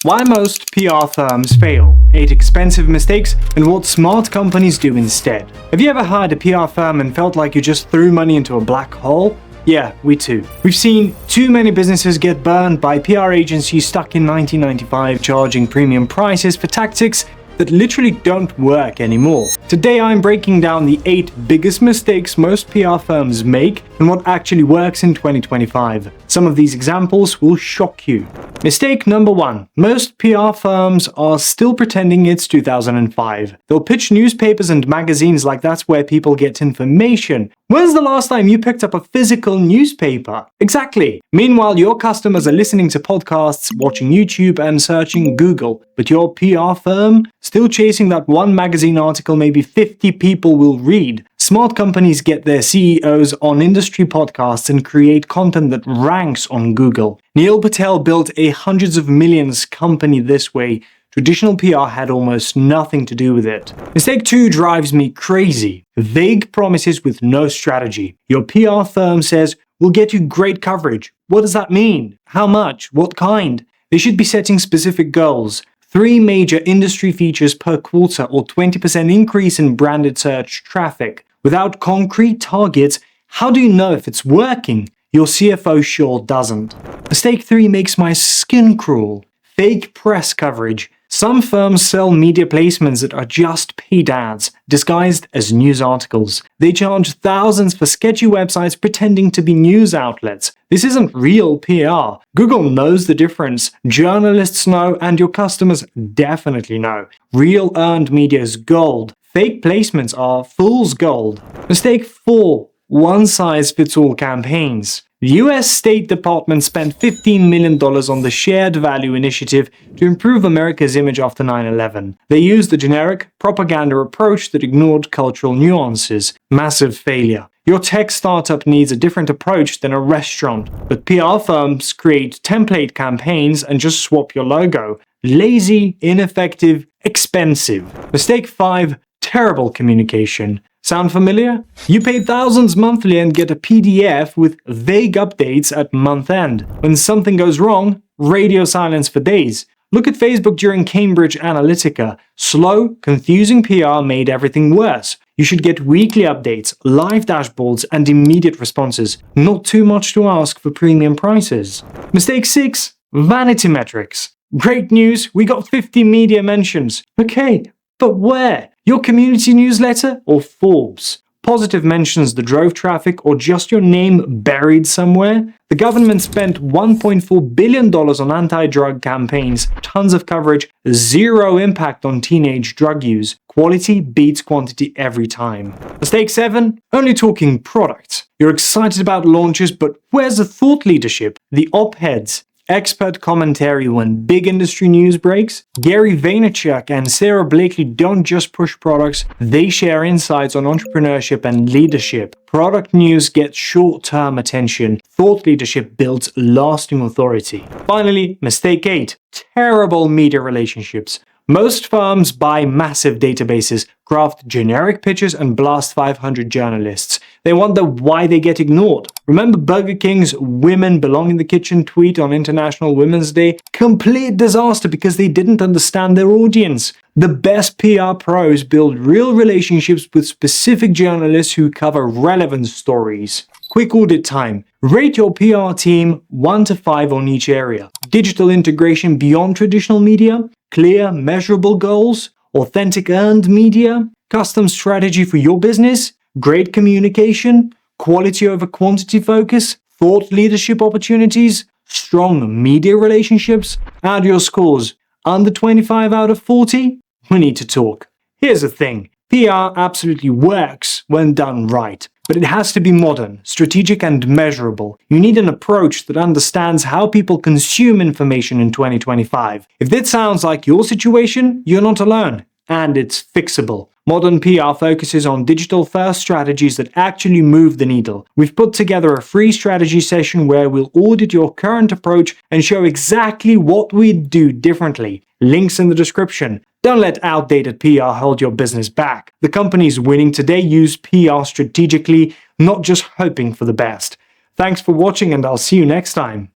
Why most PR firms fail, 8 expensive mistakes, and what smart companies do instead. Have you ever hired a PR firm and felt like you just threw money into a black hole? Yeah, we too. We've seen too many businesses get burned by PR agencies stuck in 1995 charging premium prices for tactics that literally don't work anymore. Today I'm breaking down the 8 biggest mistakes most PR firms make and what actually works in 2025. Some of these examples will shock you. Mistake number 1. Most PR firms are still pretending it's 2005. They'll pitch newspapers and magazines like that's where people get information. When's the last time you picked up a physical newspaper? Exactly. Meanwhile, your customers are listening to podcasts, watching YouTube, and searching Google. But your PR firm? Still chasing that one magazine article maybe 50 people will read. Smart companies get their CEOs on industry podcasts and create content that ranks on Google. Neil Patel built a hundreds of millions company this way. Traditional PR had almost nothing to do with it. Mistake 2 drives me crazy. Vague promises with no strategy. Your PR firm says, "We'll get you great coverage." What does that mean? How much? What kind? They should be setting specific goals. 3 major industry features per quarter or 20% increase in branded search traffic. Without concrete targets, how do you know if it's working? Your CFO sure doesn't. Mistake 3 makes my skin crawl. Fake press coverage. Some firms sell media placements that are just paid ads, disguised as news articles. They charge thousands for sketchy websites pretending to be news outlets. This isn't real PR. Google knows the difference, journalists know, and your customers definitely know. Real earned media is gold. Fake placements are fool's gold. Mistake 4. One-size-fits-all campaigns. The US State Department spent $15 million on the Shared Value Initiative to improve America's image after 9/11. They used a generic, propaganda approach that ignored cultural nuances. Massive failure. Your tech startup needs a different approach than a restaurant, but PR firms create template campaigns and just swap your logo. Lazy, ineffective, expensive. Mistake 5. Terrible communication. Sound familiar? You pay thousands monthly and get a PDF with vague updates at month end. When something goes wrong, radio silence for days. Look at Facebook during Cambridge Analytica. Slow, confusing PR made everything worse. You should get weekly updates, live dashboards, and immediate responses. Not too much to ask for premium prices. Mistake 6. Vanity metrics. Great news, we got 50 media mentions. Okay, but where? Your community newsletter or Forbes? Positive mentions that drove traffic or just your name buried somewhere? The government spent $1.4 billion on anti-drug campaigns, tons of coverage, zero impact on teenage drug use. Quality beats quantity every time. Mistake 7. Only talking product. You're excited about launches, but where's the thought leadership? The op-eds? Expert commentary when big industry news breaks? Gary Vaynerchuk and Sarah Blakely don't just push products, they share insights on entrepreneurship and leadership. Product news gets short-term attention. Thought leadership builds lasting authority. Finally, mistake 8. Terrible media relationships. Most firms buy massive databases, craft generic pitches, and blast 500 journalists. They wonder why they get ignored. Remember Burger King's "Women Belong in the Kitchen" tweet on International Women's Day? Complete disaster because they didn't understand their audience. The best PR pros build real relationships with specific journalists who cover relevant stories. Quick audit time. Rate your PR team 1 to 5 on each area. Digital integration beyond traditional media? Clear, measurable goals? Authentic earned media? Custom strategy for your business? Great communication? Quality over quantity focus? Thought leadership opportunities? Strong media relationships? Add your scores. Under 25 out of 40? We need to talk. Here's the thing. PR absolutely works when done right. But it has to be modern, strategic, and measurable. You need an approach that understands how people consume information in 2025. If this sounds like your situation, you're not alone. And it's fixable. Modern PR focuses on digital-first strategies that actually move the needle. We've put together a free strategy session where we'll audit your current approach and show exactly what we'd do differently. Links in the description. Don't let outdated PR hold your business back. The companies winning today use PR strategically, not just hoping for the best. Thanks for watching, and I'll see you next time.